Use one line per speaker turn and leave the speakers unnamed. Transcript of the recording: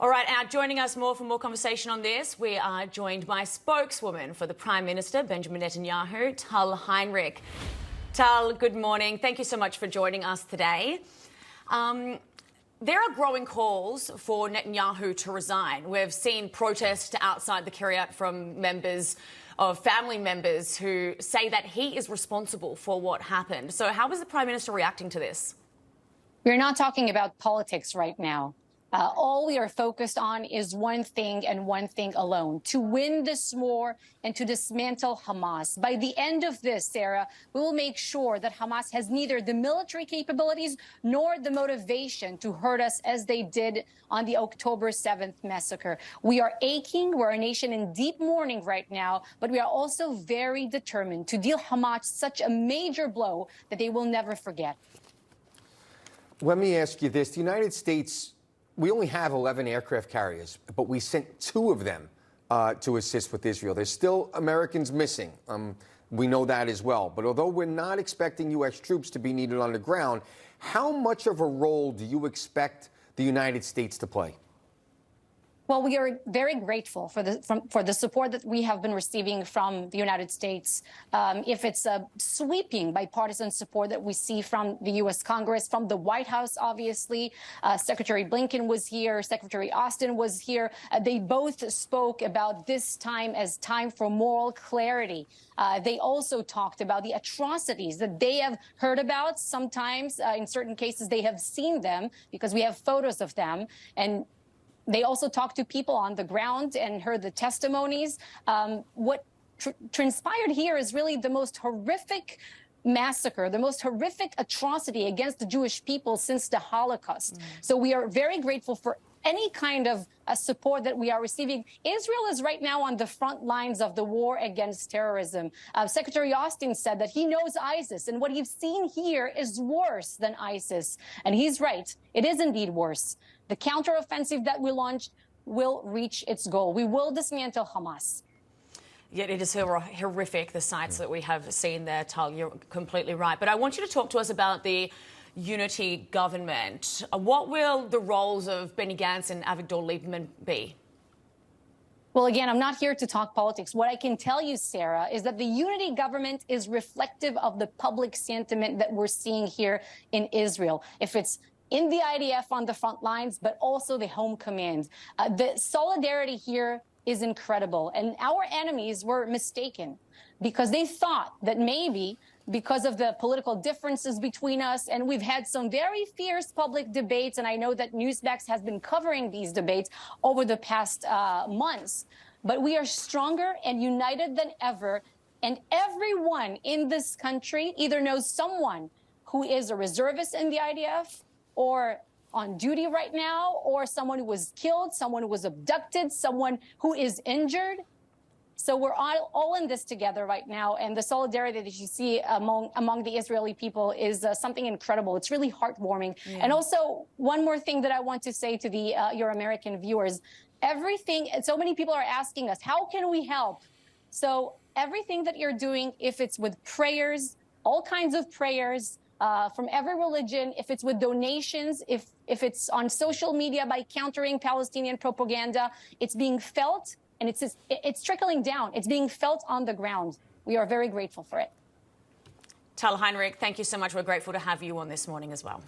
All right, now joining us for more conversation on this, we are joined by spokeswoman for the Prime Minister, Benjamin Netanyahu, Tal Hieinrich. Tal, good morning. Thank you so much for joining us today. There are growing calls for Netanyahu to resign. We've seen protests outside the Kiryat from family members who say that he is responsible for what happened. So how is the Prime Minister reacting to this?
We're not talking about politics right now. All we are focused on is one thing and one thing alone: to win this war and to dismantle Hamas. By the end of this, Sarah, we will make sure that Hamas has neither the military capabilities nor the motivation to hurt us as they did on the October 7th massacre. We are aching. We're a nation in deep mourning right now, but we are also very determined to deal Hamas such a major blow that they will never forget.
Let me ask you this. The United States, we only have 11 aircraft carriers, but we sent 2 of them to assist with Israel. There's still Americans missing. We know that as well. But although we're not expecting U.S. troops to be needed on the ground, how much of a role do you expect the United States to play?
Well, we are very grateful for the support that we have been receiving from the United States. If it's a sweeping bipartisan support that we see from the U.S. Congress, from the White House, obviously, Secretary Blinken was here, Secretary Austin was here. They both spoke about this time as time for moral clarity. They also talked about the atrocities that they have heard about. Sometimes, in certain cases, they have seen them because we have photos of them. And they also talked to people on the ground and heard the testimonies. What transpired here is really the most horrific massacre, the most horrific atrocity against the Jewish people since the Holocaust. So we are very grateful for any kind of support that we are receiving. Israel is right now on the front lines of the war against terrorism. Secretary Austin said that he knows ISIS, and what he's seen here is worse than ISIS. And he's right. It is indeed worse. The counteroffensive that we launched will reach its goal. We will dismantle Hamas.
Yet it is horrific, the sights that we have seen there, Tal. You're completely right. But I want you to talk to us about the unity government. What will the roles of Benny Gantz and Avigdor Lieberman be?
Well, again, I'm not here to talk politics. What I can tell you, Sarah, is that the unity government is reflective of the public sentiment that we're seeing here in Israel. If it's in the IDF on the front lines, but also the home command. The solidarity here is incredible. And our enemies were mistaken because they thought that maybe because of the political differences between us, and we've had some very fierce public debates, and I know that NewsMax has been covering these debates over the past months, but we are stronger and united than ever. And everyone in this country either knows someone who is a reservist in the IDF, or on duty right now, or someone who was killed, someone who was abducted, someone who is injured. So we're all in this together right now, and the solidarity that you see among the Israeli people is something incredible. It's really heartwarming. Yeah. And also, one more thing that I want to say to your American viewers, so many people are asking us, how can we help? So everything that you're doing, if it's with prayers, all kinds of prayers, from every religion, if it's with donations, if it's on social media by countering Palestinian propaganda, it's being felt, and it's trickling down. It's being felt on the ground. We are very grateful for it.
Tal Hieinrich, thank you so much. We're grateful to have you on this morning as well.